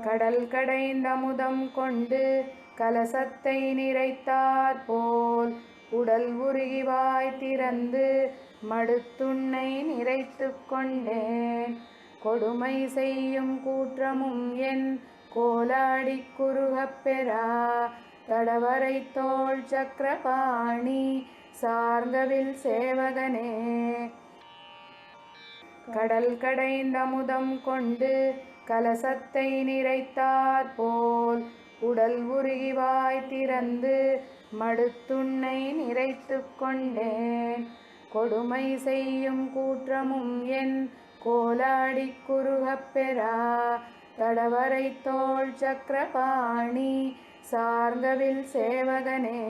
கடல் கடைந்த முதம் கொண்டு கலசத்தை நிறைத்தாற் போல் உடல் உருகி வாய் திறந்து மடுத்துன்னை நிறைத்து கொண்டேன். கொடுமை செய்யும் கூற்றமும் என் கோலாடி குறுகப் பெறா தடவரை தோள் சக்கரபாணி சார்ந்தவில் சேவகனே. கடல் கடைந்த முதம் கொண்டு கலசத்தை நிறைத்தாற் போல் உடல் உருகி வாய் திறந்து மடுத்துன்னை நிறைத்து கொண்டேன். கொடுமை செய்யும் கூற்றமும் என் கோலாடி குறுகப் பெறா தடவரை தோள் சக்கரபாணி சார்ந்தவில் சேவகனே.